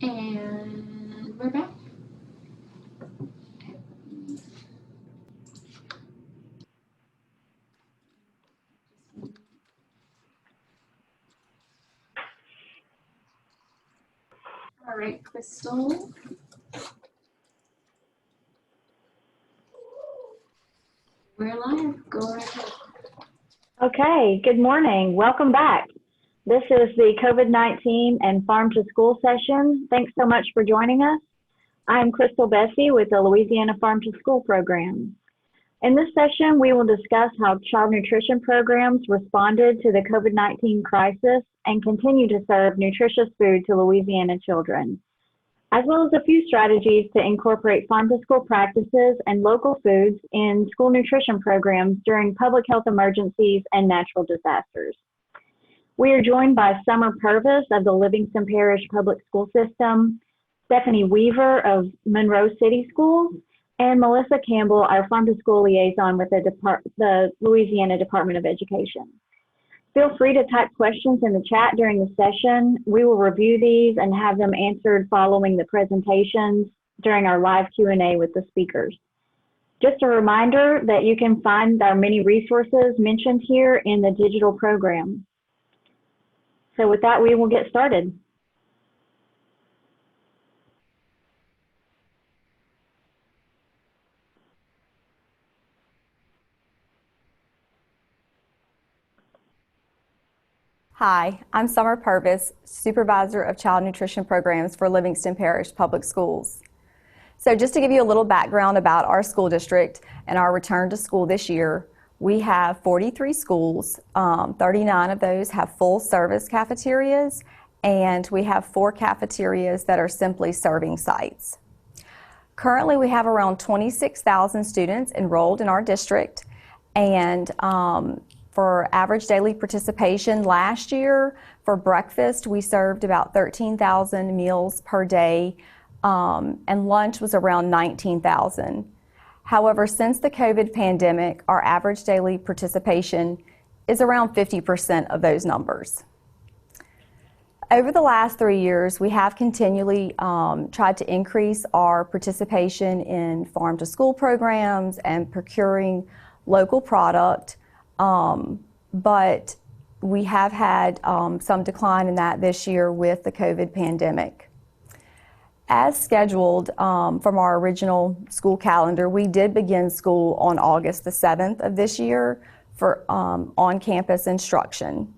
And we're back. All right, Crystal. We're live. Go right ahead. Okay, good morning. Welcome back. This is the COVID-19 and Farm to School session. Thanks so much for joining us. I'm Crystal Bessie with the Louisiana Farm to School program. In this session, we will discuss how child nutrition programs responded to the COVID-19 crisis and continue to serve nutritious food to Louisiana children, as well as a few strategies to incorporate farm to school practices and local foods in school nutrition programs during public health emergencies and natural disasters. We are joined by Summer Purvis of the Livingston Parish Public School System, Stephanie Weaver of Monroe City Schools, and Melissa Campbell, our farm to school liaison with the Louisiana Department of Education. Feel free to type questions in the chat during the session. We will review these and have them answered following the presentations during our live Q&A with the speakers. Just a reminder that you can find our many resources mentioned here in the digital program. So with that, we will get started. Hi, I'm Summer Purvis, Supervisor of Child Nutrition Programs for Livingston Parish Public Schools. So just to give you a little background about our school district and our return to school this year, we have 43 schools. 39 of those have full service cafeterias, and we have 4 cafeterias that are simply serving sites. Currently, we have around 26,000 students enrolled in our district, and for average daily participation last year, for breakfast, we served about 13,000 meals per day, and lunch was around 19,000. However, since the COVID pandemic, our average daily participation is around 50% of those numbers. Over the last 3 years, we have continually tried to increase our participation in farm to school programs and procuring local product. But we have had some decline in that this year with the COVID pandemic. As scheduled from our original school calendar, we did begin school on August the 7th of this year for on-campus instruction.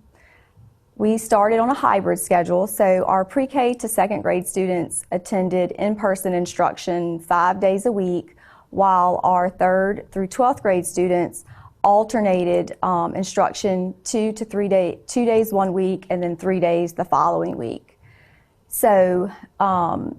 We started on a hybrid schedule, so our pre-K to second grade students attended in-person instruction 5 days a week, while our 3rd through 12th grade students alternated instruction 2 days 1 week and then 3 days the following week. So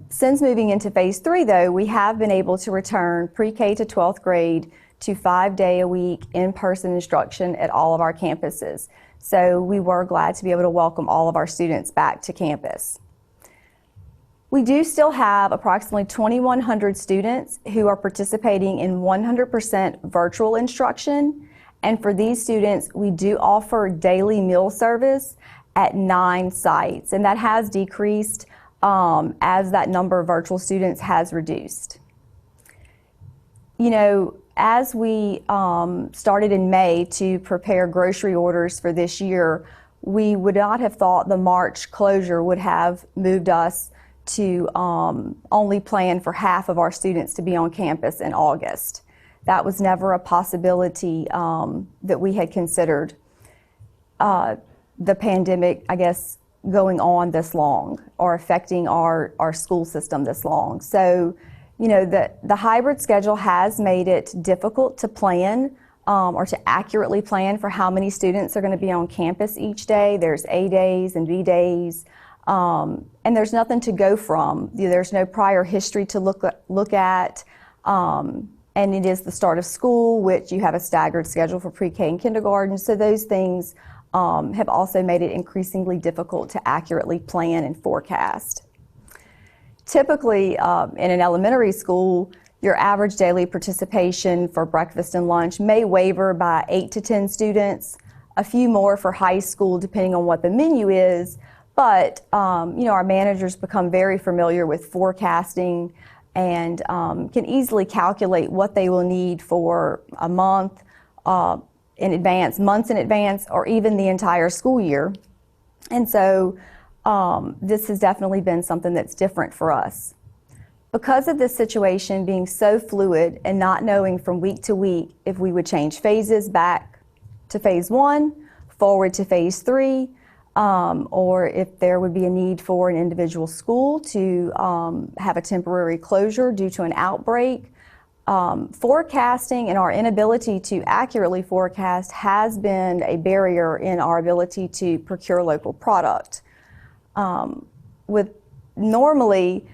since moving into phase 3 though, we have been able to return pre-K to 12th grade to 5 day a week in-person instruction at all of our campuses. So we were glad to be able to welcome all of our students back to campus. We do still have approximately 2,100 students who are participating in 100% virtual instruction. And for these students, we do offer daily meal service at 9 sites, and that has decreased as that number of virtual students has reduced. You know, as we started in May to prepare grocery orders for this year, we would not have thought the March closure would have moved us to only plan for half of our students to be on campus in August. That was never a possibility that we had considered. The pandemic, I guess, going on this long or affecting our school system this long. So, you know, the hybrid schedule has made it difficult to plan or to accurately plan for how many students are going to be on campus each day. There's A days and B days, and there's nothing to go from. There's no prior history to look at. And it is the start of school, which you have a staggered schedule for pre-K and kindergarten. So those things have also made it increasingly difficult to accurately plan and forecast. Typically, in an elementary school, your average daily participation for breakfast and lunch may waver by 8 to 10 students, a few more for high school depending on what the menu is, But our managers become very familiar with forecasting and can easily calculate what they will need for a month in advance, months in advance, or even the entire school year. And so this has definitely been something that's different for us. Because of this situation being so fluid and not knowing from week to week if we would change phases back to phase 1, forward to phase 3, or if there would be a need for an individual school to have a temporary closure due to an outbreak, forecasting and our inability to accurately forecast has been a barrier in our ability to procure local product. Normally,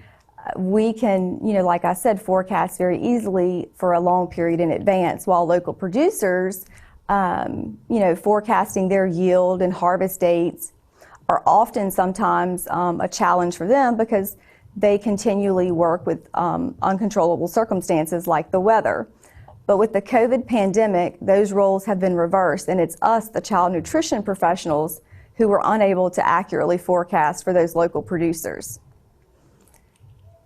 we can, like I said, forecast very easily for a long period in advance, while local producers, forecasting their yield and harvest dates are often sometimes a challenge for them because they continually work with uncontrollable circumstances like the weather. But with the COVID pandemic, those roles have been reversed, and it's us, the child nutrition professionals, who were unable to accurately forecast for those local producers.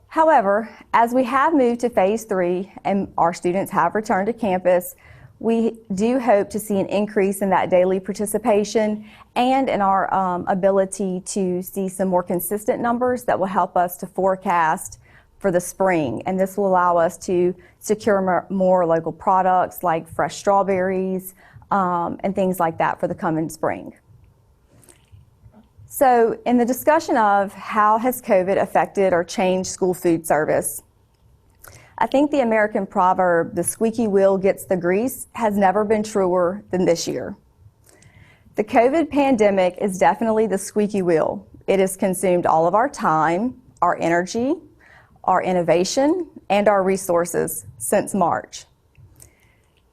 However, as we have moved to phase 3 and our students have returned to campus, we do hope to see an increase in that daily participation and in our ability to see some more consistent numbers that will help us to forecast for the spring. And this will allow us to secure more local products like fresh strawberries and things like that for the coming spring. So in the discussion of how has COVID affected or changed school food service, I think the American proverb, the squeaky wheel gets the grease, has never been truer than this year. The COVID pandemic is definitely the squeaky wheel. It has consumed all of our time, our energy, our innovation, and our resources since March.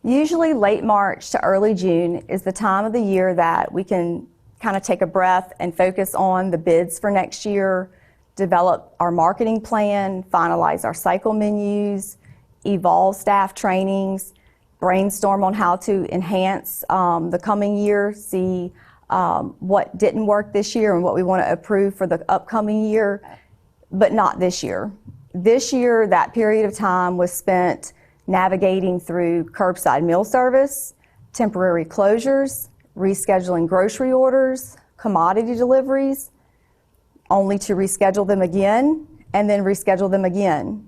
Usually late March to early June is the time of the year that we can kind of take a breath and focus on the bids for next year, develop our marketing plan, finalize our cycle menus, evolve staff trainings, brainstorm on how to enhance the coming year, see what didn't work this year and what we want to approve for the upcoming year, but not this year. This year, that period of time was spent navigating through curbside meal service, temporary closures, rescheduling grocery orders, commodity deliveries, only to reschedule them again and then reschedule them again.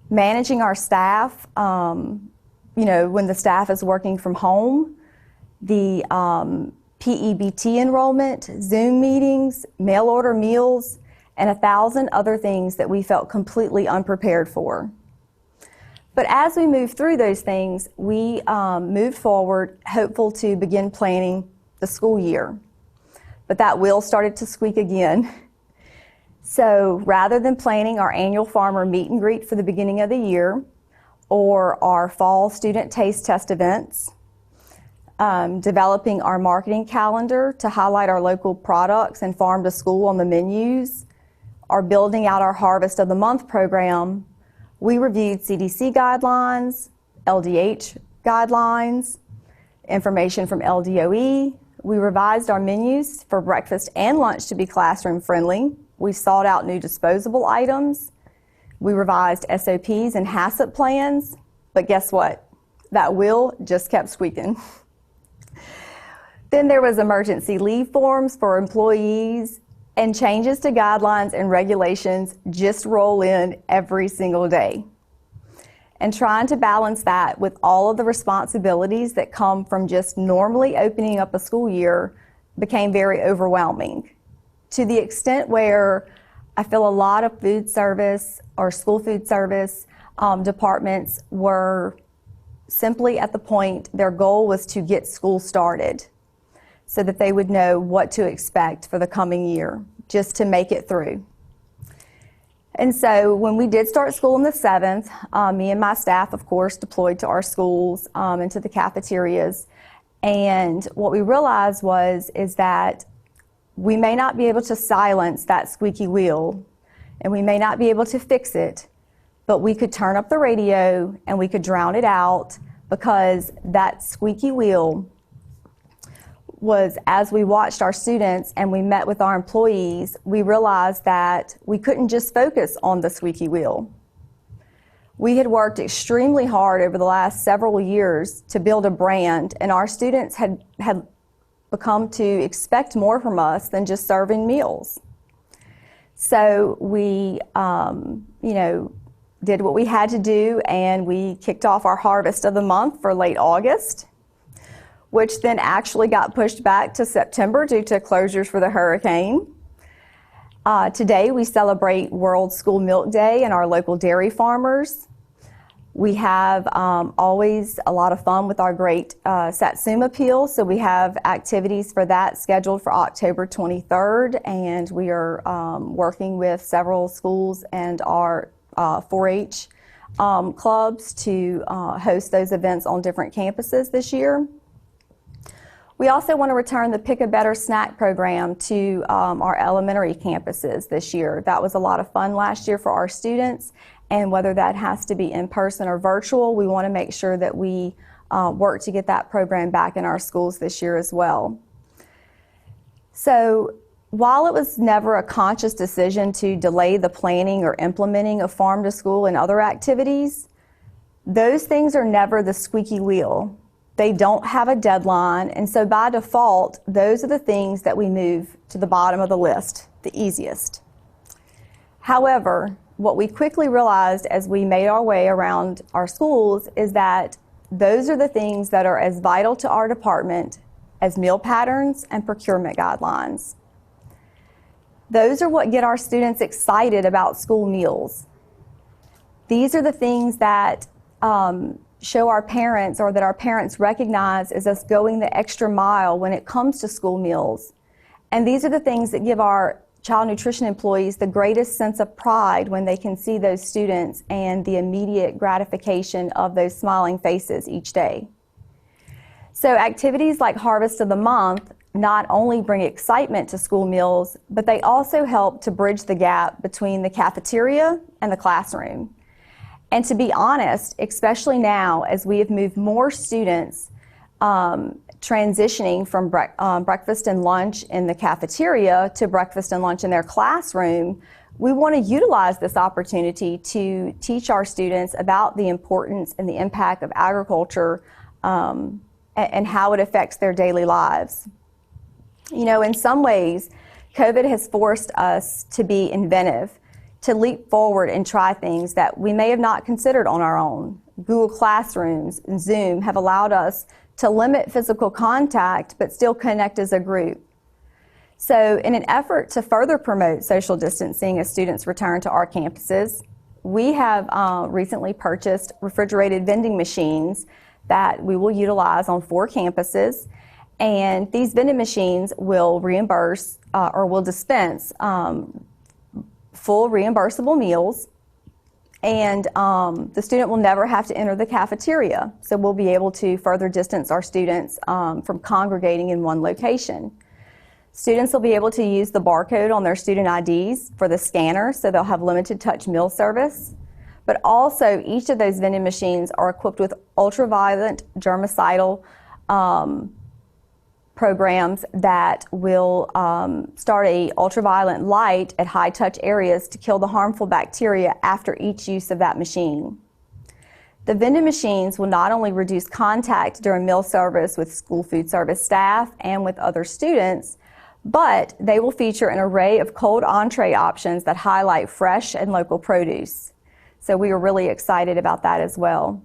Managing our staff, when the staff is working from home, the PEBT enrollment, Zoom meetings, mail order meals, and 1,000 other things that we felt completely unprepared for. But as we moved through those things, we moved forward, hopeful to begin planning the school year. But that wheel started to squeak again. So rather than planning our annual farmer meet and greet for the beginning of the year, or our fall student taste test events, developing our marketing calendar to highlight our local products and farm to school on the menus, or building out our Harvest of the Month program, we reviewed CDC guidelines, LDH guidelines, information from LDOE. We revised our menus for breakfast and lunch to be classroom friendly. We sought out new disposable items. We revised SOPs and HACCP plans, but guess what? That wheel just kept squeaking. Then there was emergency leave forms for employees, and changes to guidelines and regulations just roll in every single day. And trying to balance that with all of the responsibilities that come from just normally opening up a school year became very overwhelming, to the extent where I feel a lot of food service or school food service departments were simply at the point their goal was to get school started so that they would know what to expect for the coming year, just to make it through. And so when we did start school on the 7th, me and my staff, of course, deployed to our schools and to the cafeterias. And what we realized is that we may not be able to silence that squeaky wheel, and we may not be able to fix it, but we could turn up the radio and we could drown it out, because that squeaky wheel was as we watched our students and we met with our employees, we realized that we couldn't just focus on the squeaky wheel. We had worked extremely hard over the last several years to build a brand, and our students had become to expect more from us than just serving meals. So we, did what we had to do, and we kicked off our harvest of the month for late August, which then actually got pushed back to September due to closures for the hurricane. Today we celebrate World School Milk Day and our local dairy farmers. We have always a lot of fun with our great Satsuma Peel, so we have activities for that scheduled for October 23rd, and we are working with several schools and our 4-H clubs to host those events on different campuses this year. We also want to return the Pick a Better Snack program to our elementary campuses this year. That was a lot of fun last year for our students, and whether that has to be in person or virtual, we want to make sure that we work to get that program back in our schools this year as well. So while it was never a conscious decision to delay the planning or implementing of Farm to School and other activities, those things are never the squeaky wheel. They don't have a deadline, and so by default, those are the things that we move to the bottom of the list, the easiest. However, what we quickly realized as we made our way around our schools is that those are the things that are as vital to our department as meal patterns and procurement guidelines. Those are what get our students excited about school meals. These are the things that show our parents, or that our parents recognize as us going the extra mile when it comes to school meals. And these are the things that give our child nutrition employees the greatest sense of pride when they can see those students and the immediate gratification of those smiling faces each day. So activities like Harvest of the Month not only bring excitement to school meals, but they also help to bridge the gap between the cafeteria and the classroom. And to be honest, especially now as we have moved more students transitioning from breakfast and lunch in the cafeteria to breakfast and lunch in their classroom, we want to utilize this opportunity to teach our students about the importance and the impact of agriculture and how it affects their daily lives. You know, in some ways, COVID has forced us to be inventive, to leap forward and try things that we may have not considered on our own. Google Classrooms and Zoom have allowed us to limit physical contact but still connect as a group. So in an effort to further promote social distancing as students return to our campuses, we have recently purchased refrigerated vending machines that we will utilize on 4 campuses. And these vending machines will reimburse or will dispense full reimbursable meals, and the student will never have to enter the cafeteria. So we'll be able to further distance our students from congregating in one location. Students will be able to use the barcode on their student IDs for the scanner, so they'll have limited touch meal service. But also, each of those vending machines are equipped with ultraviolet germicidal programs that will start a ultraviolet light at high touch areas to kill the harmful bacteria after each use of that machine. The vending machines will not only reduce contact during meal service with school food service staff and with other students, but they will feature an array of cold entree options that highlight fresh and local produce. So we are really excited about that as well.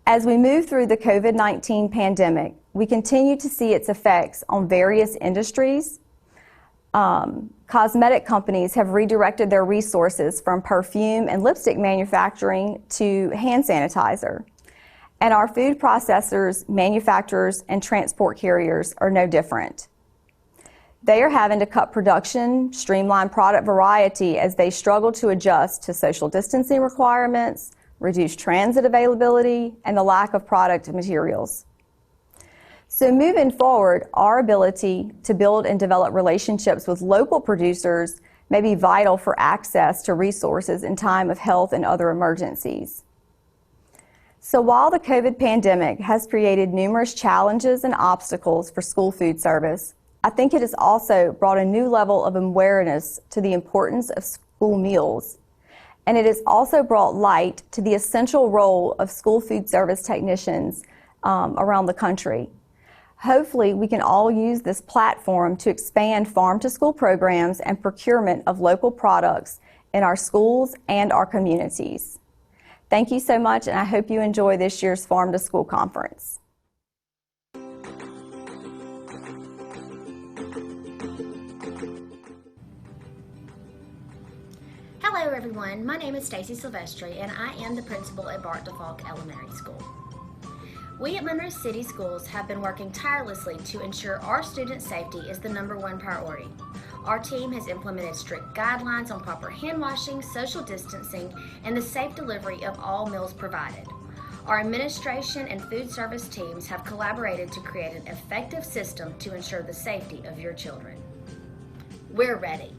As we move through the COVID-19 pandemic, we continue to see its effects on various industries. Cosmetic companies have redirected their resources from perfume and lipstick manufacturing to hand sanitizer. And our food processors, manufacturers, and transport carriers are no different. They are having to cut production, streamline product variety as they struggle to adjust to social distancing requirements, reduced transit availability, and the lack of product materials. So moving forward, our ability to build and develop relationships with local producers may be vital for access to resources in time of health and other emergencies. So while the COVID pandemic has created numerous challenges and obstacles for school food service, I think it has also brought a new level of awareness to the importance of school meals. And it has also brought light to the essential role of school food service technicians around the country. Hopefully, we can all use this platform to expand farm-to-school programs and procurement of local products in our schools and our communities. Thank you so much, and I hope you enjoy this year's Farm to School Conference. Hello everyone, my name is Stacy Silvestri and I am the principal at Bart DeFalk Elementary School. We at Monroe City Schools have been working tirelessly to ensure our student safety is the #1 priority. Our team has implemented strict guidelines on proper hand washing, social distancing, and the safe delivery of all meals provided. Our administration and food service teams have collaborated to create an effective system to ensure the safety of your children. We're ready.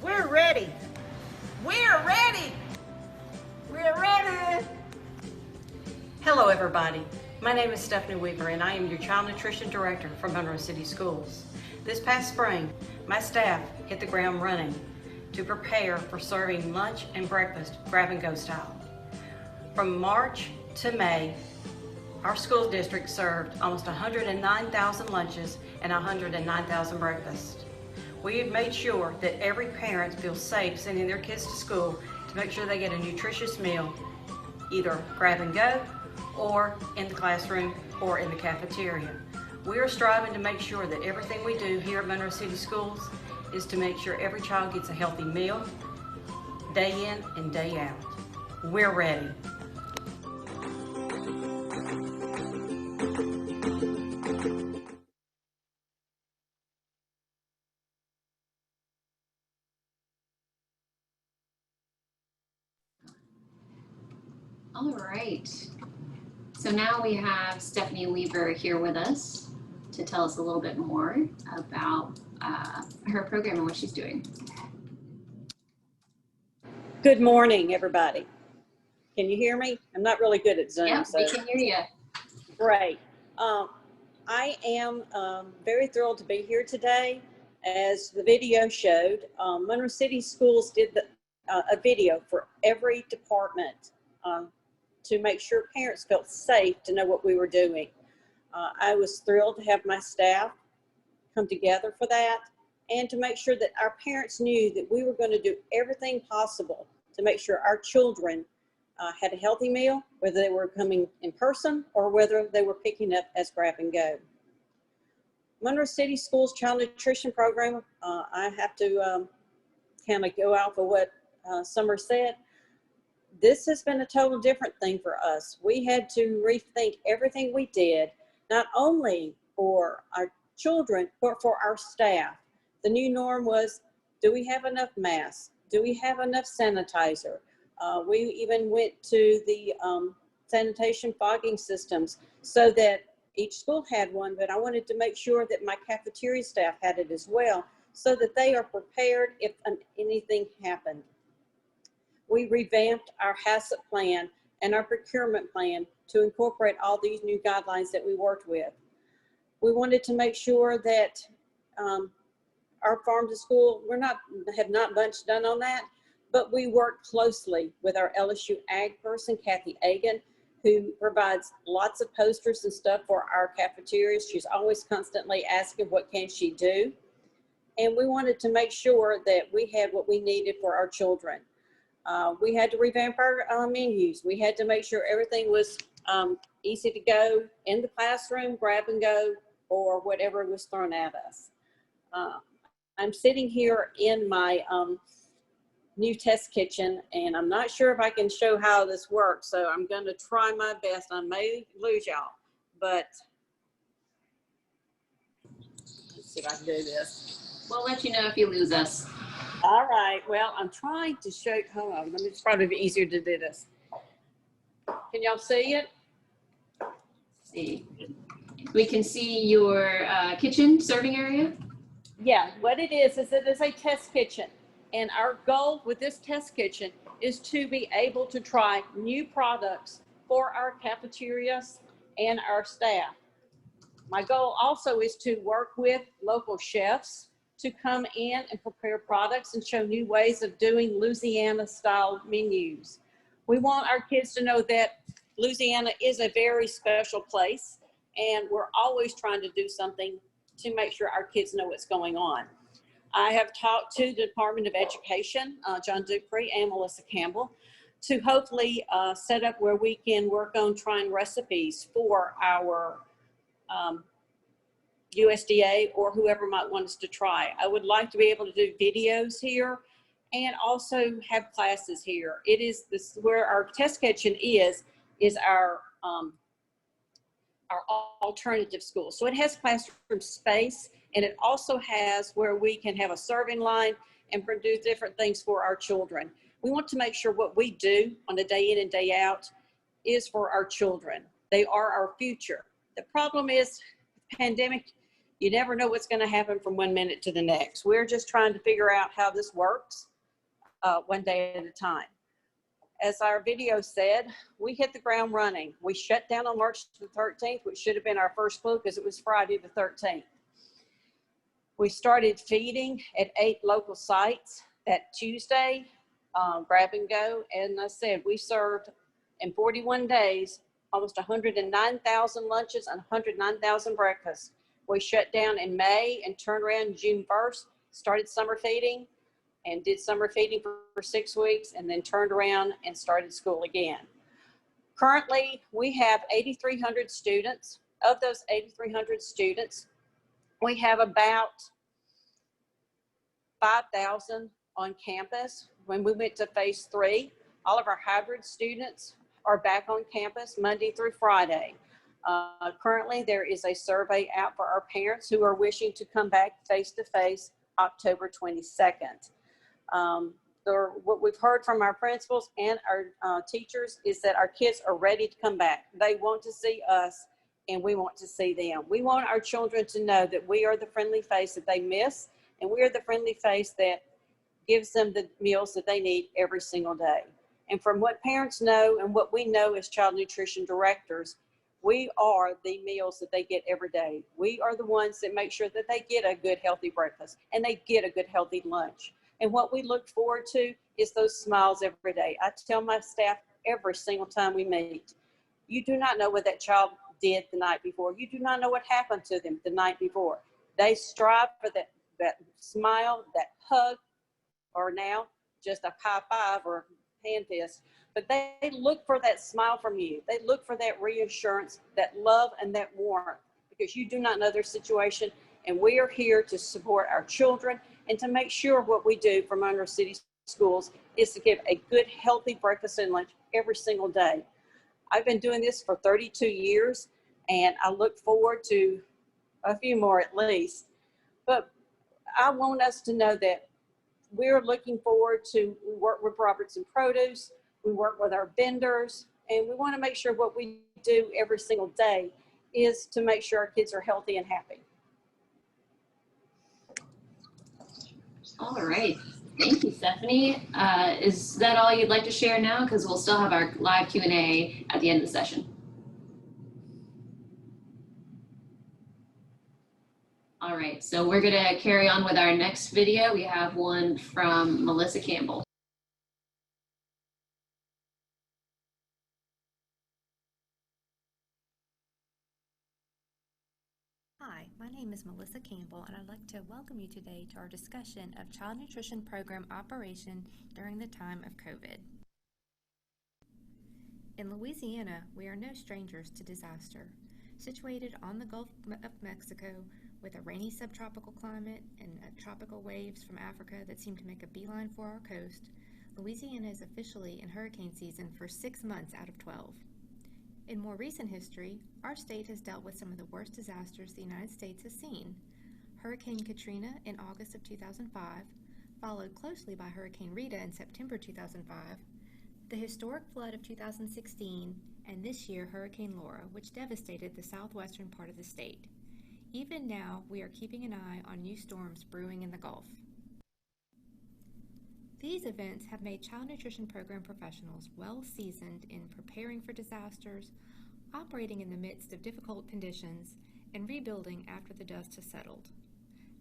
We're ready. We're ready. We're ready. Hello, everybody. My name is Stephanie Weaver, and I am your Child Nutrition Director for Monroe City Schools. This past spring, my staff hit the ground running to prepare for serving lunch and breakfast grab-and-go style. From March to May, our school district served almost 109,000 lunches and 109,000 breakfasts. We have made sure that every parent feels safe sending their kids to school to make sure they get a nutritious meal, either grab and go or in the classroom or in the cafeteria. We are striving to make sure that everything we do here at Monroe City Schools is to make sure every child gets a healthy meal day in and day out. We're ready. All right. So now we have Stephanie Weaver here with us to tell us a little bit more about her program and what she's doing. Good morning, everybody. Can you hear me? I'm not really good at Zoom. Yeah, so we can hear you. great. I am very thrilled to be here today. As the video showed, Monroe City Schools did a video for every department to make sure parents felt safe to know what we were doing. I was thrilled to have my staff come together for that and to make sure that our parents knew that we were going to do everything possible to make sure our children had a healthy meal, whether they were coming in person or whether they were picking up as grab and go. Monroe City Schools Child Nutrition Program, I have to kind of go off of what Summer said. This has been a total different thing for us. We had to rethink everything we did, not only for our children, but for our staff. The new norm was, do we have enough masks? Do we have enough sanitizer? We even went to the sanitation fogging systems so that each school had one, but I wanted to make sure that my cafeteria staff had it as well, so that they are prepared if anything happened. We revamped our HACCP plan and our procurement plan to incorporate all these new guidelines that we worked with. We wanted to make sure that our farm to school, have not much done on that, but we work closely with our LSU ag person, Kathy Agan, who provides lots of posters and stuff for our cafeterias. She's always constantly asking what can she do. And we wanted to make sure that we had what we needed for our children. We had to revamp our menus. We had to make sure everything was easy to go in the classroom, grab and go, or whatever was thrown at us. I'm sitting here in my new test kitchen, and I'm not sure if I can show how this works, so I'm going to try my best. I may lose y'all, but let's see if I can do this. We'll let you know if you lose us. All right, well, I'm trying to show, hold on, it's probably easier to do this. Can y'all see it? See, we can see your kitchen serving area. Yeah, what it is it is a test kitchen. And our goal with this test kitchen is to be able to try new products for our cafeterias and our staff. My goal also is to work with local chefs to come in and prepare products and show new ways of doing Louisiana style menus. We want our kids to know that Louisiana is a very special place, and we're always trying to do something to make sure our kids know what's going on. I have talked to the Department of Education, John Dupree and Melissa Campbell, to hopefully set up where we can work on trying recipes for our USDA or whoever might want us to try. I would like to be able to do videos here and also have classes here. It is this where our test kitchen is our alternative school. So it has classroom space, and it also has where we can have a serving line and produce different things for our children. We want to make sure what we do on a day in and day out is for our children. They are our future. The problem is pandemic, you never know what's going to happen from one minute to the next. We're just trying to figure out how this works one day at a time. As our video said, we hit the ground running. We shut down on March the 13th, which should have been our first clue because it was Friday the 13th. We started feeding at 8 local sites that Tuesday, grab and go. And I said, we served in 41 days, almost 109,000 lunches and 109,000 breakfasts. We shut down in May and turned around June 1st, started summer feeding and did summer feeding for 6 weeks, and then turned around and started school again. Currently, we have 8,300 students. Of those 8,300 students, we have about 5,000 on campus. When we went to phase 3, all of our hybrid students are back on campus Monday through Friday. Currently, there is a survey out for our parents who are wishing to come back face-to-face October 22nd. What we've heard from our principals and our teachers is that our kids are ready to come back. They want to see us, and we want to see them. We want our children to know that we are the friendly face that they miss, and we are the friendly face that gives them the meals that they need every single day. And from what parents know and what we know as child nutrition directors, we are the meals that they get every day. We are the ones that make sure that they get a good, healthy breakfast and they get a good, healthy lunch. And what we look forward to is those smiles every day. I tell my staff every single time we meet, you do not know what that child did the night before. You do not know what happened to them the night before. They strive for that smile, that hug, or now just a high five or hand fist. But they look for that smile from you. They look for that reassurance, that love, and that warmth, because you do not know their situation. And we are here to support our children and to make sure what we do for Monroe City schools is to give a good, healthy breakfast and lunch every single day. I've been doing this for 32 years, and I look forward to a few more at least. But I want us to know that we're looking forward to work with Robertson Produce, we work with our vendors, and we want to make sure what we do every single day is to make sure our kids are healthy and happy. All right. Thank you, Stephanie. Is that all you'd like to share now? Because we'll still have our live Q&A at the end of the session. All right, so we're gonna carry on with our next video. We have one from Melissa Campbell. Hi, my name is Melissa Campbell, and I'd like to welcome you today to our discussion of Child Nutrition Program operation during the time of COVID. In Louisiana, we are no strangers to disaster. Situated on the Gulf of Mexico with a rainy subtropical climate and tropical waves from Africa that seem to make a beeline for our coast, Louisiana is officially in hurricane season for 6 months out of 12. In more recent history, our state has dealt with some of the worst disasters the United States has seen. Hurricane Katrina in August of 2005, followed closely by Hurricane Rita in September 2005, the historic flood of 2016, and this year Hurricane Laura, which devastated the southwestern part of the state. Even now, we are keeping an eye on new storms brewing in the Gulf. These events have made child nutrition program professionals well seasoned in preparing for disasters, operating in the midst of difficult conditions, and rebuilding after the dust has settled.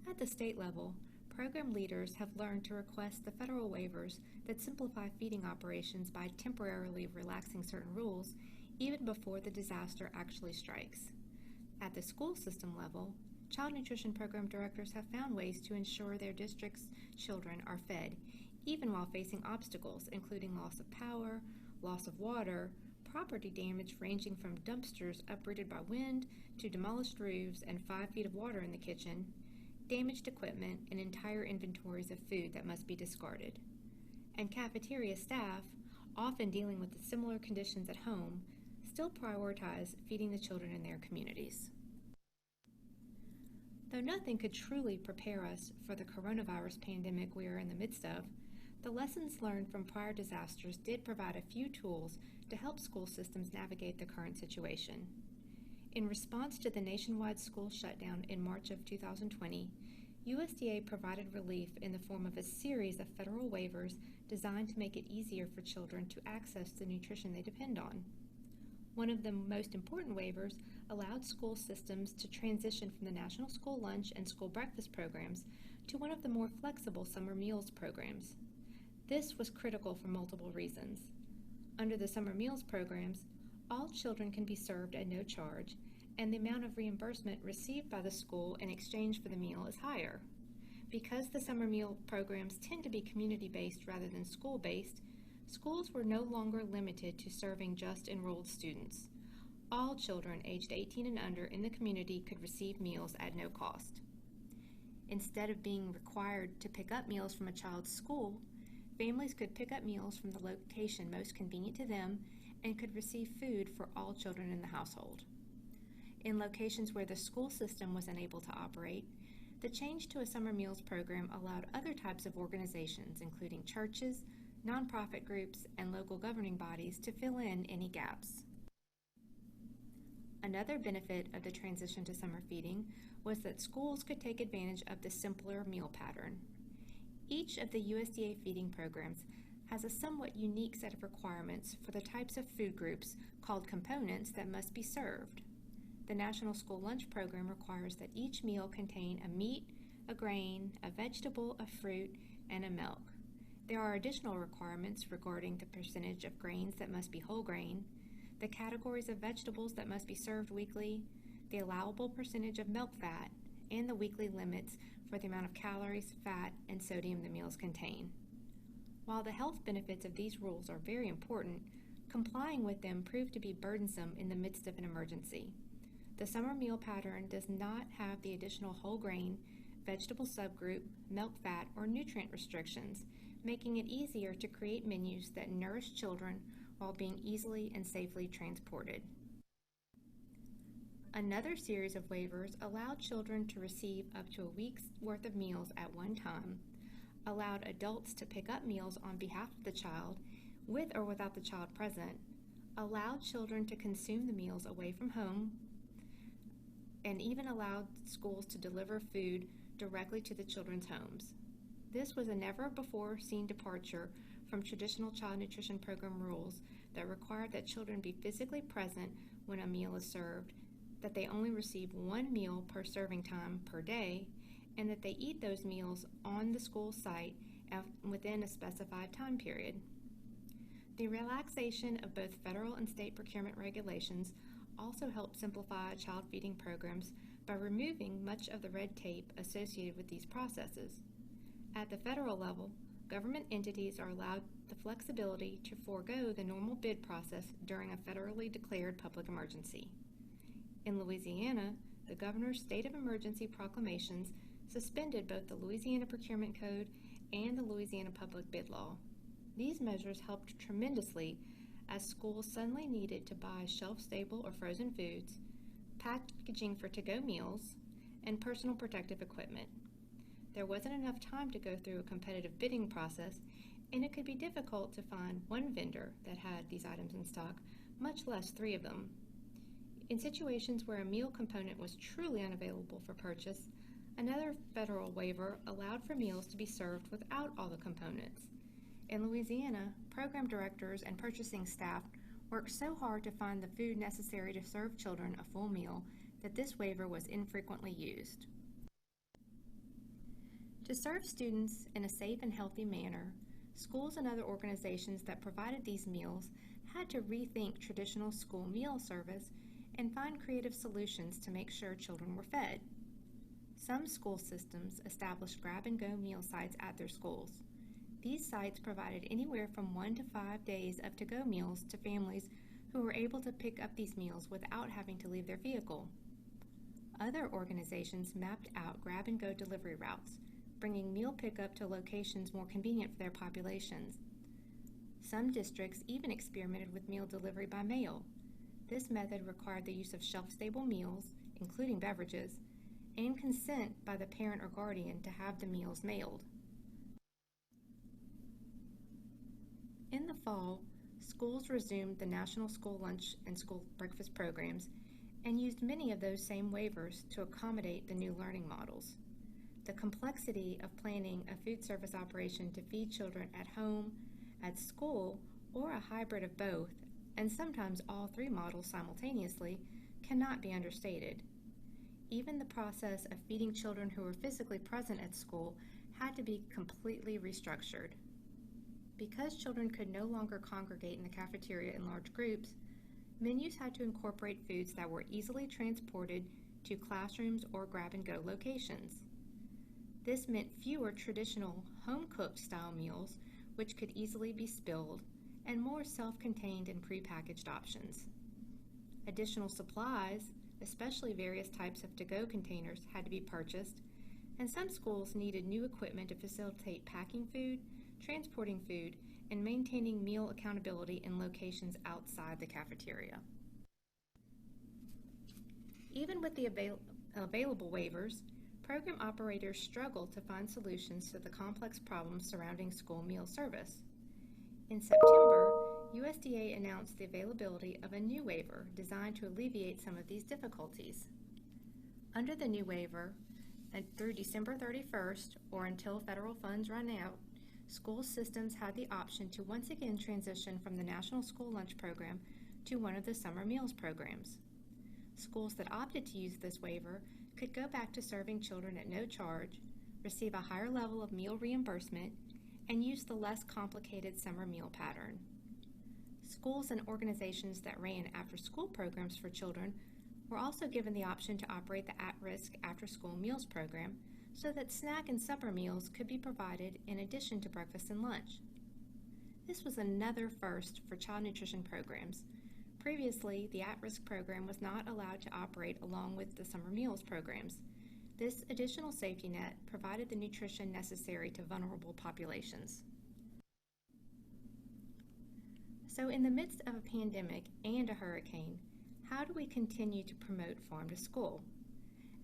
At the state level, program leaders have learned to request the federal waivers that simplify feeding operations by temporarily relaxing certain rules even before the disaster actually strikes. At the school system level, child nutrition program directors have found ways to ensure their district's children are fed, even while facing obstacles including loss of power, loss of water, property damage ranging from dumpsters uprooted by wind to demolished roofs and 5 feet of water in the kitchen, damaged equipment, and entire inventories of food that must be discarded. And cafeteria staff, often dealing with the similar conditions at home, still prioritize feeding the children in their communities. Though nothing could truly prepare us for the coronavirus pandemic we are in the midst of, the lessons learned from prior disasters did provide a few tools to help school systems navigate the current situation. In response to the nationwide school shutdown in March of 2020, USDA provided relief in the form of a series of federal waivers designed to make it easier for children to access the nutrition they depend on. One of the most important waivers allowed school systems to transition from the National School Lunch and School Breakfast programs to one of the more flexible summer meals programs. This was critical for multiple reasons. Under the summer meals programs, all children can be served at no charge, and the amount of reimbursement received by the school in exchange for the meal is higher. Because the summer meal programs tend to be community-based rather than school-based, schools were no longer limited to serving just enrolled students. All children aged 18 and under in the community could receive meals at no cost. Instead of being required to pick up meals from a child's school, families could pick up meals from the location most convenient to them and could receive food for all children in the household. In locations where the school system was unable to operate, the change to a summer meals program allowed other types of organizations, including churches, nonprofit groups, and local governing bodies, to fill in any gaps. Another benefit of the transition to summer feeding was that schools could take advantage of the simpler meal pattern. Each of the USDA feeding programs has a somewhat unique set of requirements for the types of food groups called components that must be served. The National School Lunch Program requires that each meal contain a meat, a grain, a vegetable, a fruit, and a milk. There are additional requirements regarding the percentage of grains that must be whole grain, the categories of vegetables that must be served weekly, the allowable percentage of milk fat, and the weekly limits for the amount of calories, fat, and sodium the meals contain. While the health benefits of these rules are very important, complying with them proved to be burdensome in the midst of an emergency. The summer meal pattern does not have the additional whole grain, vegetable subgroup, milk fat, or nutrient restrictions, making it easier to create menus that nourish children while being easily and safely transported. Another series of waivers allowed children to receive up to a week's worth of meals at one time, allowed adults to pick up meals on behalf of the child, with or without the child present, allowed children to consume the meals away from home, and even allowed schools to deliver food directly to the children's homes. This was a never-before-seen departure from traditional child nutrition program rules that required that children be physically present when a meal is served, that they only receive one meal per serving time per day, and that they eat those meals on the school site within a specified time period. The relaxation of both federal and state procurement regulations also helped simplify child feeding programs by removing much of the red tape associated with these processes. At the federal level, government entities are allowed the flexibility to forego the normal bid process during a federally declared public emergency. In Louisiana, the governor's state of emergency proclamations suspended both the Louisiana Procurement Code and the Louisiana Public Bid Law. These measures helped tremendously as schools suddenly needed to buy shelf-stable or frozen foods, packaging for to-go meals, and personal protective equipment. There wasn't enough time to go through a competitive bidding process, and it could be difficult to find one vendor that had these items in stock, much less 3 of them. In situations where a meal component was truly unavailable for purchase, another federal waiver allowed for meals to be served without all the components. In Louisiana, program directors and purchasing staff worked so hard to find the food necessary to serve children a full meal that this waiver was infrequently used. To serve students in a safe and healthy manner, schools and other organizations that provided these meals had to rethink traditional school meal service and find creative solutions to make sure children were fed. Some school systems established grab-and-go meal sites at their schools. These sites provided anywhere from 1 to 5 days of to-go meals to families who were able to pick up these meals without having to leave their vehicle. Other organizations mapped out grab-and-go delivery routes, bringing meal pickup to locations more convenient for their populations. Some districts even experimented with meal delivery by mail. This method required the use of shelf-stable meals, including beverages, and consent by the parent or guardian to have the meals mailed. In the fall, schools resumed the National School Lunch and School Breakfast programs and used many of those same waivers to accommodate the new learning models. The complexity of planning a food service operation to feed children at home, at school, or a hybrid of both, and sometimes all 3 models simultaneously, cannot be understated. Even the process of feeding children who were physically present at school had to be completely restructured. Because children could no longer congregate in the cafeteria in large groups, menus had to incorporate foods that were easily transported to classrooms or grab-and-go locations. This meant fewer traditional home-cooked style meals, which could easily be spilled, and more self-contained and prepackaged options. Additional supplies, especially various types of to-go containers, had to be purchased, and some schools needed new equipment to facilitate packing food, transporting food, and maintaining meal accountability in locations outside the cafeteria. Even with the available waivers, program operators struggled to find solutions to the complex problems surrounding school meal service. In September, USDA announced the availability of a new waiver designed to alleviate some of these difficulties. Under the new waiver, and through December 31st or until federal funds run out, school systems had the option to once again transition from the National School Lunch Program to one of the summer meals programs. Schools that opted to use this waiver could go back to serving children at no charge, receive a higher level of meal reimbursement, and use the less complicated summer meal pattern. Schools and organizations that ran after-school programs for children were also given the option to operate the at-risk after-school meals program so that snack and supper meals could be provided in addition to breakfast and lunch. This was another first for child nutrition programs. Previously, the at-risk program was not allowed to operate along with the summer meals programs. This additional safety net provided the nutrition necessary to vulnerable populations. So in the midst of a pandemic and a hurricane, how do we continue to promote farm to school?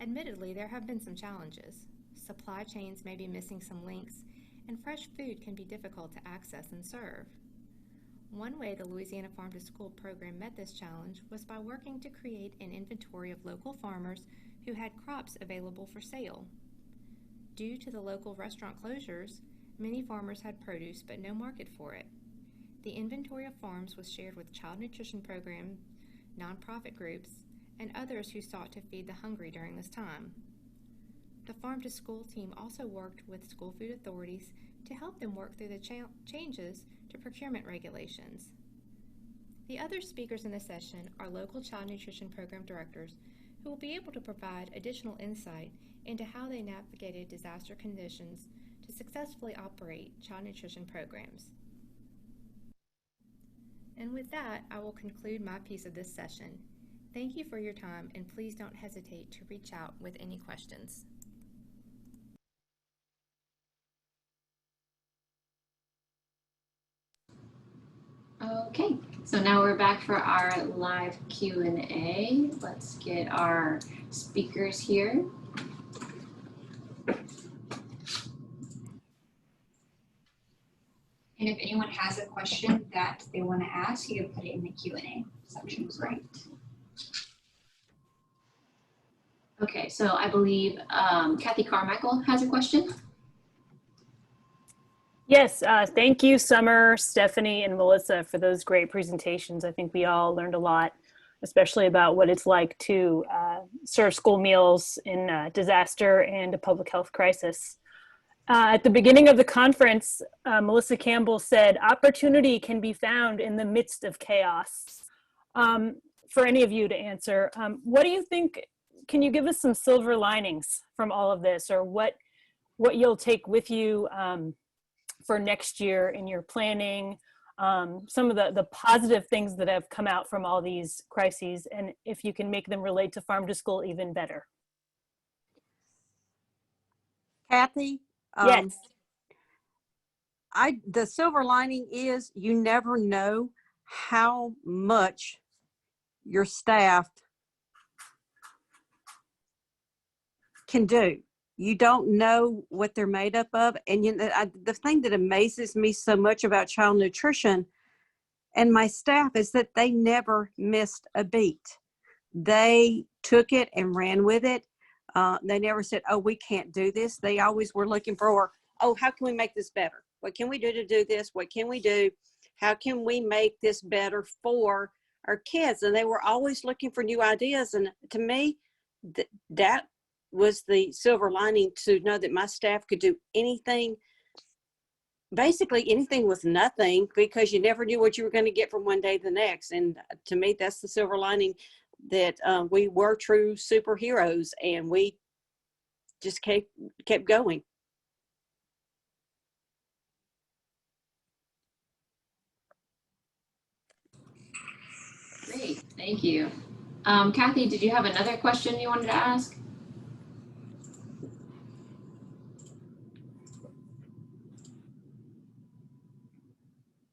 Admittedly, there have been some challenges. Supply chains may be missing some links, and fresh food can be difficult to access and serve. One way the Louisiana Farm to School program met this challenge was by working to create an inventory of local farmers who had crops available for sale. Due to the local restaurant closures, many farmers had produce but no market for it. The inventory of farms was shared with child nutrition programs, nonprofit groups, and others who sought to feed the hungry during this time. The Farm to School team also worked with school food authorities to help them work through the changes to procurement regulations. The other speakers in the session are local child nutrition program directors who will be able to provide additional insight into how they navigated disaster conditions to successfully operate child nutrition programs. And with that, I will conclude my piece of this session. Thank you for your time, and please don't hesitate to reach out with any questions. Okay, so now we're back for our live Q&A. Let's get our speakers here. And if anyone has a question that they want to ask, you can put it in the Q&A section. Great. Okay, so I believe Kathy Carmichael has a question. Yes, thank you, Summer, Stephanie, and Melissa for those great presentations. I think we all learned a lot, especially about what it's like to serve school meals in a disaster and a public health crisis. At the beginning of the conference, Melissa Campbell said, opportunity can be found in the midst of chaos. For any of you to answer, what do you think, can you give us some silver linings from all of this, or what you'll take with you for next year in your planning, some of the positive things that have come out from all these crises, and if you can make them relate to Farm to School even better. Kathy? Yes. The silver lining is you never know how much your staff can do. You don't know what they're made up of. And the thing that amazes me so much about child nutrition and my staff is that they never missed a beat. They took it and ran with it. They never said, oh, we can't do this. They always were looking for, oh, how can we make this better? What can we do to do this? What can we do? How can we make this better for our kids? And they were always looking for new ideas. And to me, that was the silver lining, to know that my staff could do anything, basically anything with nothing, because you never knew what you were going to get from one day to the next. And to me, that's the silver lining, that we were true superheroes and we just kept going. Great, thank you. Kathy, did you have another question you wanted to ask?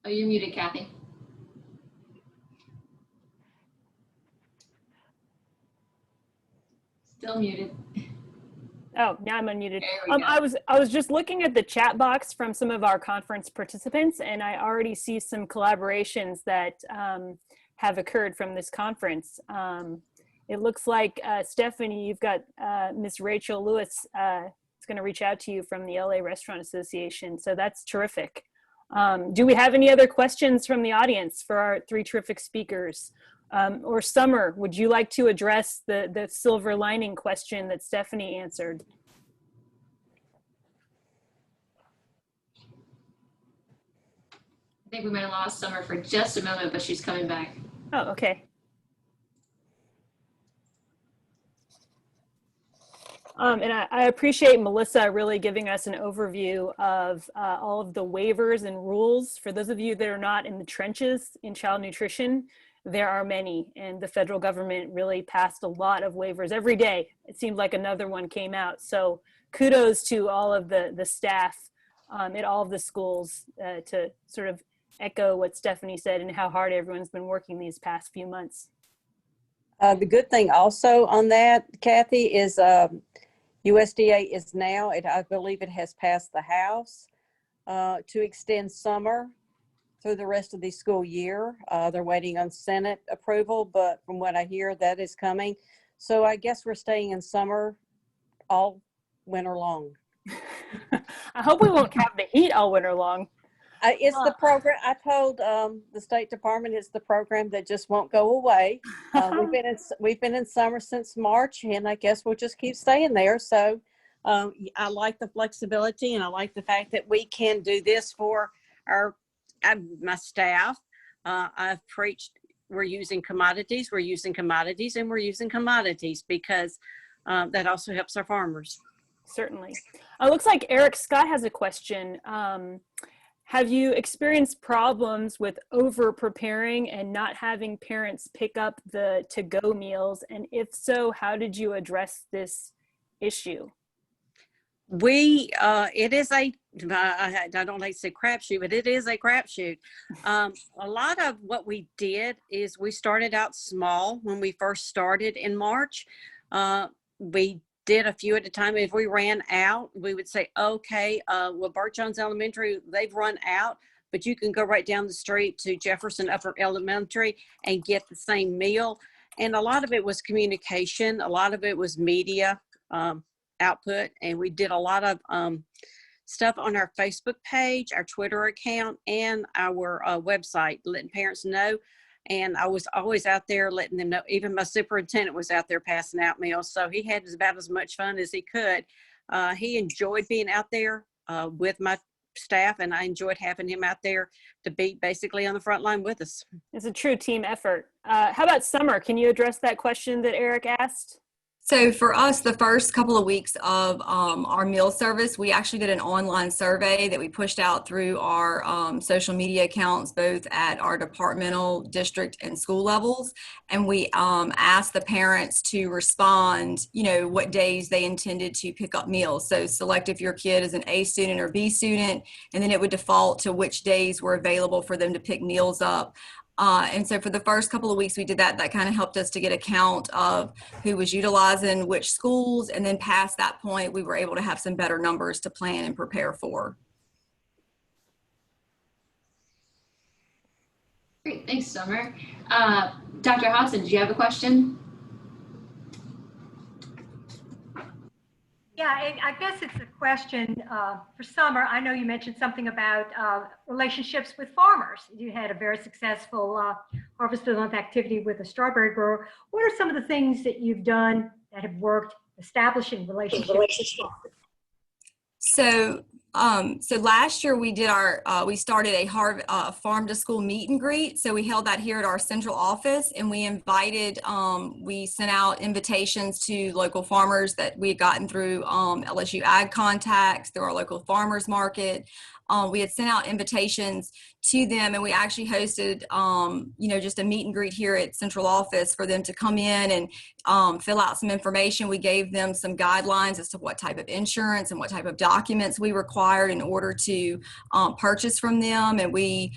Oh, you're muted, Kathy. Still muted. Oh, now I'm unmuted. There we go. I was just looking at the chat box from some of our conference participants, and I already see some collaborations that have occurred from this conference. It looks like, Stephanie, you've got Miss Rachel Lewis is going to reach out to you from the LA Restaurant Association, so that's terrific. Do we have any other questions from the audience for our three terrific speakers? Or Summer, would you like to address the silver lining question that Stephanie answered? I think we might have lost Summer for just a moment, but she's coming back. Oh, okay. And I appreciate Melissa really giving us an overview of all of the waivers and rules. For those of you that are not in the trenches in child nutrition, there are many, and the federal government really passed a lot of waivers every day. It seemed like another one came out. So kudos to all of the staff at all of the schools to sort of echo what Stephanie said and how hard everyone's been working these past few months. The good thing also on that, Kathy, is USDA is now, I believe it has passed the House to extend summer through the rest of the school year. They're waiting on Senate approval, but from what I hear, that is coming. So I guess we're staying in summer all winter long. I hope we won't have the heat all winter long. It's the program. I told the State Department it's the program that just won't go away. We've been in summer since March, and I guess we'll just keep staying there. So I like the flexibility, and I like the fact that we can do this for my staff. I've preached we're using commodities, and we're using commodities because that also helps our farmers. Certainly. It looks like Eric Scott has a question. Have you experienced problems with over preparing and not having parents pick up the to-go meals? And if so, how did you address this issue? It is I don't like to say crapshoot, but it is a crapshoot. A lot of what we did is we started out small when we first started in March. We did a few at a time. If we ran out, we would say, okay, well, Bart Jones Elementary, they've run out, but you can go right down the street to Jefferson Upper Elementary and get the same meal. And a lot of it was communication. A lot of it was media output. And we did a lot of stuff on our Facebook page, our Twitter account, and our website, letting parents know. And I was always out there letting them know. Even my superintendent was out there passing out meals. So he had about as much fun as he could. He enjoyed being out there with my staff, and I enjoyed having him out there to be basically on the front line with us. It's a true team effort. How about Summer? Can you address that question that Eric asked? So for us, the first couple of weeks of our meal service, we actually did an online survey that we pushed out through our social media accounts, both at our departmental, district, and school levels. And we asked the parents to respond, what days they intended to pick up meals. So select if your kid is an A student or B student, and then it would default to which days were available for them to pick meals up. And so for the first couple of weeks we did that kind of helped us to get a count of who was utilizing which schools. And then past that point, we were able to have some better numbers to plan and prepare for. Great, thanks, Summer. Dr. Hodson, do you have a question? Yeah, I guess it's a question for Summer. I know you mentioned something about relationships with farmers. You had a very successful Harvest of the Month activity with a strawberry grower. What are some of the things that you've done that have worked establishing relationships? So last year we started a farm to school meet and greet. So we held that here at our central office, and we we sent out invitations to local farmers that we had gotten through LSU Ag Contacts, through our local farmers market. We had sent out invitations to them, and we actually hosted, just a meet and greet here at central office for them to come in and fill out some information. We gave them some guidelines as to what type of insurance and what type of documents we required in order to purchase from them. And we,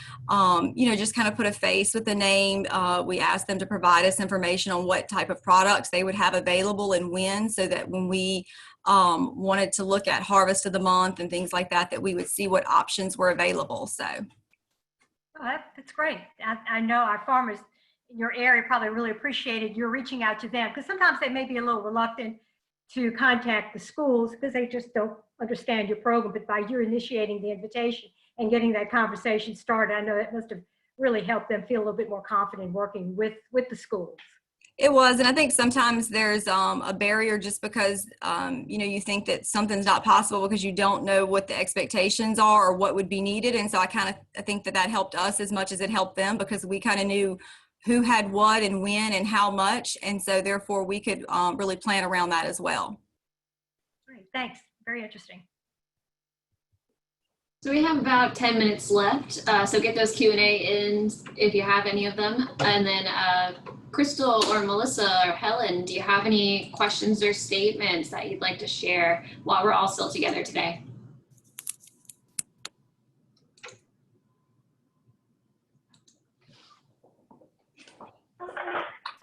just kind of put a face with the name. We asked them to provide us information on what type of products they would have available and when, so that when we wanted to look at Harvest of the Month and things like that, that we would see what options were available. So. Oh, that's great. I know our farmers in your area probably really appreciated your reaching out to them, because sometimes they may be a little reluctant to contact the schools because they just don't understand your program. But by you initiating the invitation and getting that conversation started, I know it must have really helped them feel a little bit more confident working with the schools. It was, and I think sometimes there's a barrier just because, you think that something's not possible because you don't know what the expectations are or what would be needed. And so I think that helped us as much as it helped them, because we kind of knew who had what and when and how much. And so therefore we could really plan around that as well. Great, thanks. Very interesting. So we have about 10 minutes left. So get those Q&A in if you have any of them. And then Crystal or Melissa or Helen, do you have any questions or statements that you'd like to share while we're all still together today?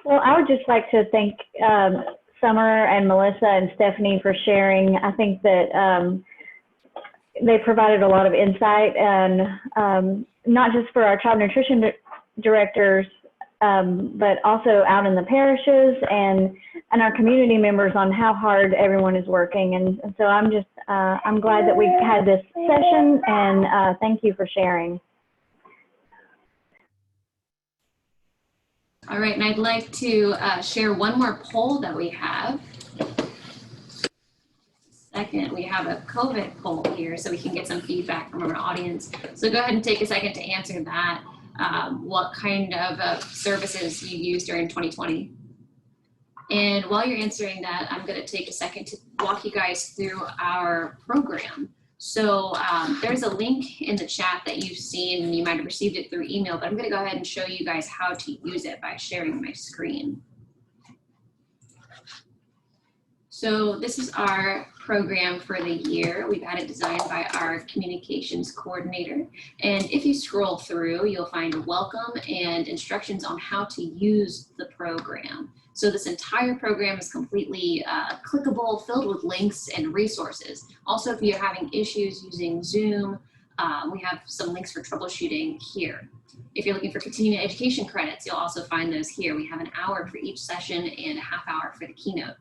Well, I would just like to thank Summer and Melissa and Stephanie for sharing. I think that they provided a lot of insight, and not just for our child nutrition directors, but also out in the parishes and our community members on how hard everyone is working. And so I'm just, I'm glad that we had this session, and thank you for sharing. All right, and I'd like to share one more poll that we have. Second, we have a COVID poll here so we can get some feedback from our audience. So go ahead and take a second to answer that. What kind of services you used during 2020? And while you're answering that, I'm going to take a second to walk you guys through our program. So there's a link in the chat that you've seen, and you might have received it through email, but I'm going to go ahead and show you guys how to use it by sharing my screen. So this is our program for the year. We've had it designed by our communications coordinator. And if you scroll through, you'll find welcome and instructions on how to use the program. So this entire program is completely clickable, filled with links and resources. Also, if you're having issues using Zoom, we have some links for troubleshooting here. If you're looking for continuing education credits, you'll also find those here. We have an hour for each session and a half hour for the keynote.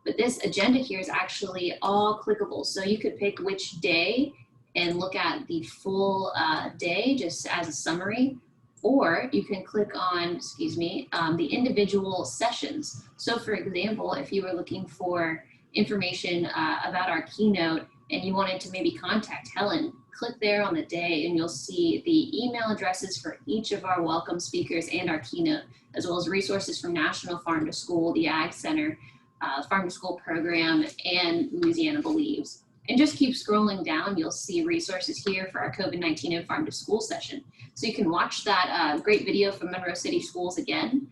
But this agenda here is actually all clickable. So you could pick which day and look at the full day just as a summary, or you can click on, the individual sessions. So for example, if you were looking for information about our keynote and you wanted to maybe contact Helen, click there on the day and you'll see the email addresses for each of our welcome speakers and our keynote, as well as resources from National Farm to School, the Ag Center, Farm to School program, and Louisiana Believes. And just keep scrolling down, you'll see resources here for our COVID-19 and Farm to School session. So you can watch that great video from Monroe City Schools again.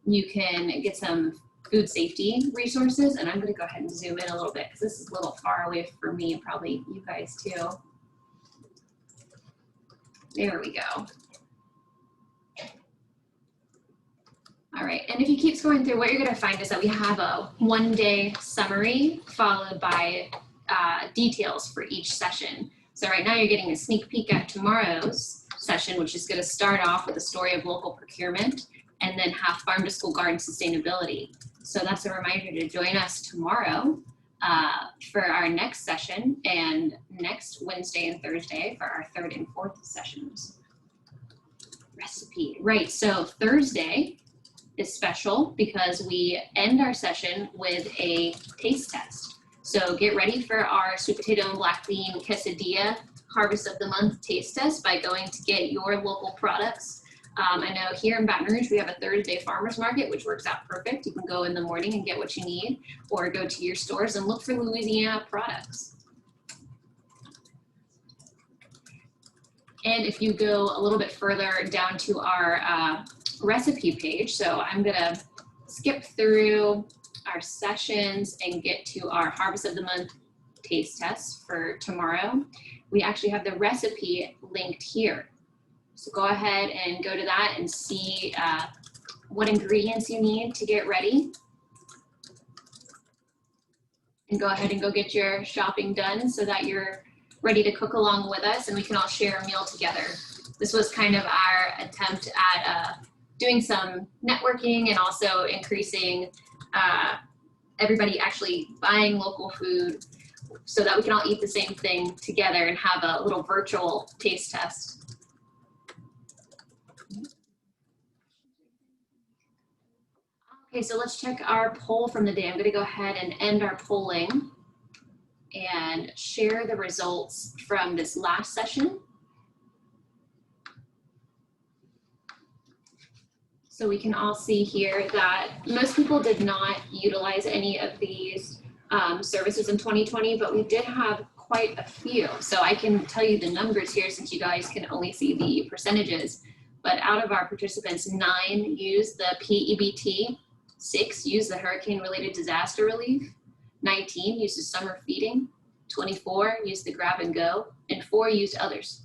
You can get some food safety resources, and I'm gonna go ahead and zoom in a little bit because this is a little far away for me and probably you guys too. There we go. All right, and if you keep scrolling through, what you're gonna find is that we have a one-day summary followed by details for each session. So right now you're getting a sneak peek at tomorrow's session, which is gonna start off with a story of local procurement and then have farm to school garden sustainability. So that's a reminder to join us tomorrow for our next session, and next Wednesday and Thursday for our third and fourth sessions. Recipe, right, so Thursday is special because we end our session with a taste test. So get ready for our sweet potato and black bean quesadilla harvest of the month taste test by going to get your local products. I know here in Baton Rouge, we have a Thursday farmers market, which works out perfect. You can go in the morning and get what you need, or go to your stores and look for Louisiana products. And if you go a little bit further down to our recipe page, so I'm gonna skip through our sessions and get to our Harvest of the Month taste test for tomorrow. We actually have the recipe linked here. So go ahead and go to that and see what ingredients you need to get ready. And go ahead and go get your shopping done so that you're ready to cook along with us and we can all share a meal together. This was kind of our attempt at doing some networking and also increasing everybody actually buying local food so that we can all eat the same thing together and have a little virtual taste test. Okay, so let's check our poll from the day. I'm gonna go ahead and end our polling and share the results from this last session. So we can all see here that most people did not utilize any of these services in 2020, but we did have quite a few. So I can tell you the numbers here since you guys can only see the percentages. But out of our participants, 9 used the PEBT, 6 used the hurricane-related disaster relief, 19 used the summer feeding, 24 used the grab and go, and 4 used others.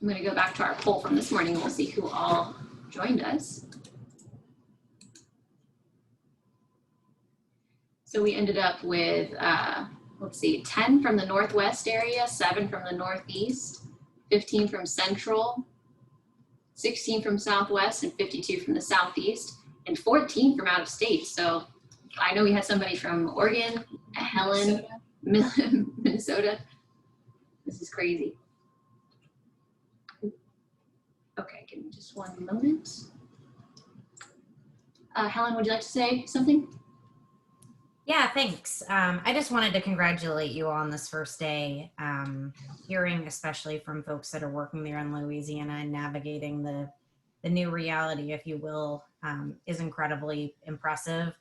I'm going to go back to our poll from this morning. We'll see who all joined us. So we ended up with, let's see, 10 from the Northwest area, 7 from the Northeast, 15 from Central, 16 from Southwest, and 52 from the Southeast, and 14 from out of state. So I know we had somebody from Oregon, Helen, Minnesota. This is crazy. Okay, give me just one moment. Helen, would you like to say something? Yeah, thanks. I just wanted to congratulate you all on this first day. Hearing especially from folks that are working there in Louisiana and navigating the new reality, if you will, is incredibly impressive.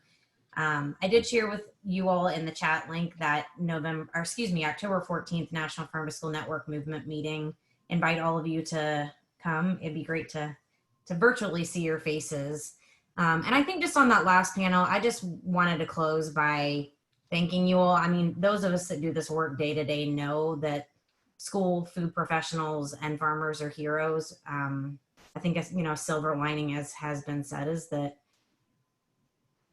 I did share with you all in the chat link that October 14th National Farm to School Network Movement meeting. Invite all of you to come. It'd be great to virtually see your faces. And I think just on that last panel, I just wanted to close by thanking you all. I mean, those of us that do this work day to day know that school food professionals and farmers are heroes. I think, a silver lining, as has been said, is that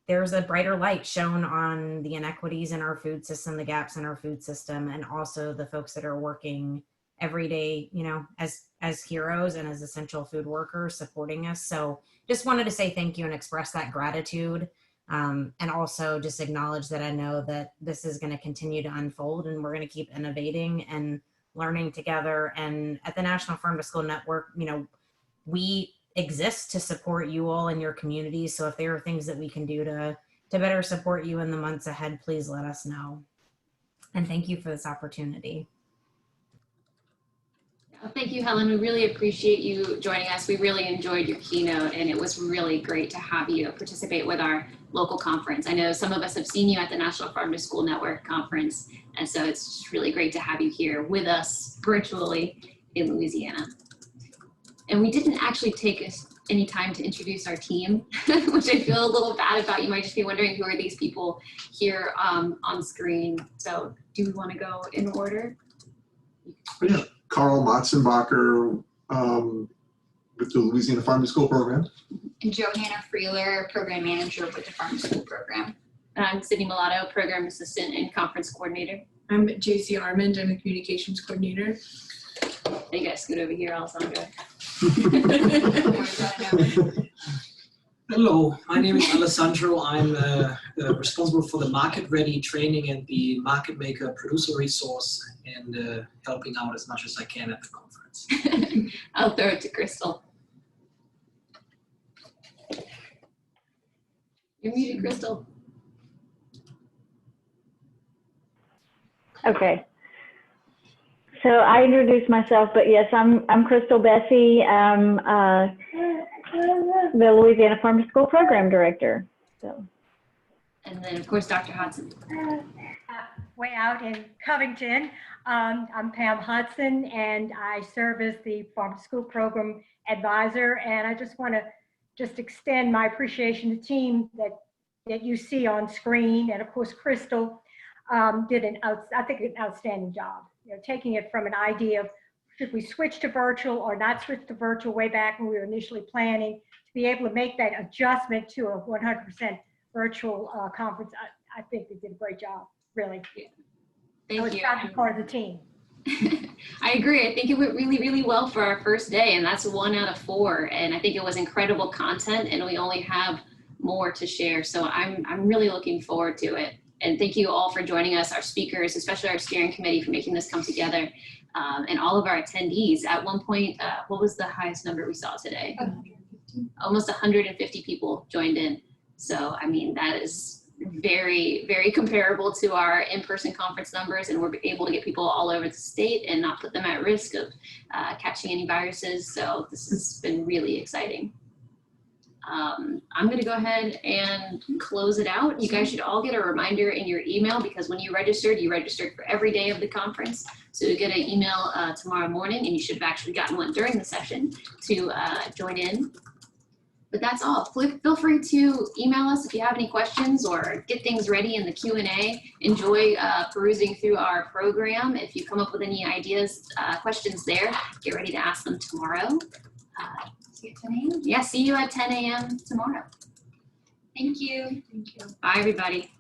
there's a brighter light shown on the inequities in our food system, the gaps in our food system, and also the folks that are working every day, as heroes and as essential food workers supporting us. So just wanted to say thank you and express that gratitude. And also just acknowledge that I know that this is going to continue to unfold and we're going to keep innovating and learning together. And at the National Farm to School Network, we exist to support you all in your communities. So if there are things that we can do to better support you in the months ahead, please let us know. And thank you for this opportunity. Thank you, Helen. We really appreciate you joining us. We really enjoyed your keynote, and it was really great to have you participate with our local conference. I know some of us have seen you at the National Farm to School Network conference, and so it's just really great to have you here with us virtually in Louisiana. And we didn't actually take any time to introduce our team, which I feel a little bad about. You might just be wondering, who are these people here on screen? So do we want to go in order? Yeah. Carl Matzenbacher with the Louisiana Farm to School program. And Johanna Freeler, program manager with the Farm to School program. I'm Sydney Mulatto, program assistant and conference coordinator. I'm JC Armand, I'm a communications coordinator. You guys scoot over here, Alessandra. Hello, my name is Alessandro. I'm responsible for the market ready training and the market maker producer resource, and helping out as much as I can at the conference. I'll throw it to Crystal. You're muted, Crystal. Okay. So I introduced myself, but yes, I'm Crystal Bessie. The Louisiana Farm to School Program Director. So. And then, of course, Dr. Hodson. Way out in Covington. I'm Pam Hudson, and I serve as the Farm to School Program Advisor. And I just want to extend my appreciation to the team that you see on screen. And of course, Crystal did an outstanding job. Taking it from an idea of should we switch to virtual or not switch to virtual way back when we were initially planning, to be able to make that adjustment to a 100% virtual conference. I think they did a great job, really. Thank I was you. proud to be part of the team. I agree. I think it went really, really well for our first day, and that's 1 out of 4. And I think it was incredible content, and we only have more to share. So I'm really looking forward to it. And thank you all for joining us, our speakers, especially our steering committee, for making this come together, and all of our attendees. At one point, what was the highest number we saw today? 150. Almost 150 people joined in. So, I mean, that is very, very comparable to our in-person conference numbers, and we're able to get people all over the state and not put them at risk of catching any viruses. So this has been really exciting. I'm going to go ahead and close it out. You guys should all get a reminder in your email, because when you registered for every day of the conference. So you get an email tomorrow morning, and you should have actually gotten one during the session to join in. But that's all. Feel free to email us if you have any questions or get things ready in the Q&A. Enjoy perusing through our program. If you come up with any ideas, questions there, get ready to ask them tomorrow. See you at 10 a.m.? Yeah, see you at 10 a.m. tomorrow. Thank you. Thank you. Bye, everybody.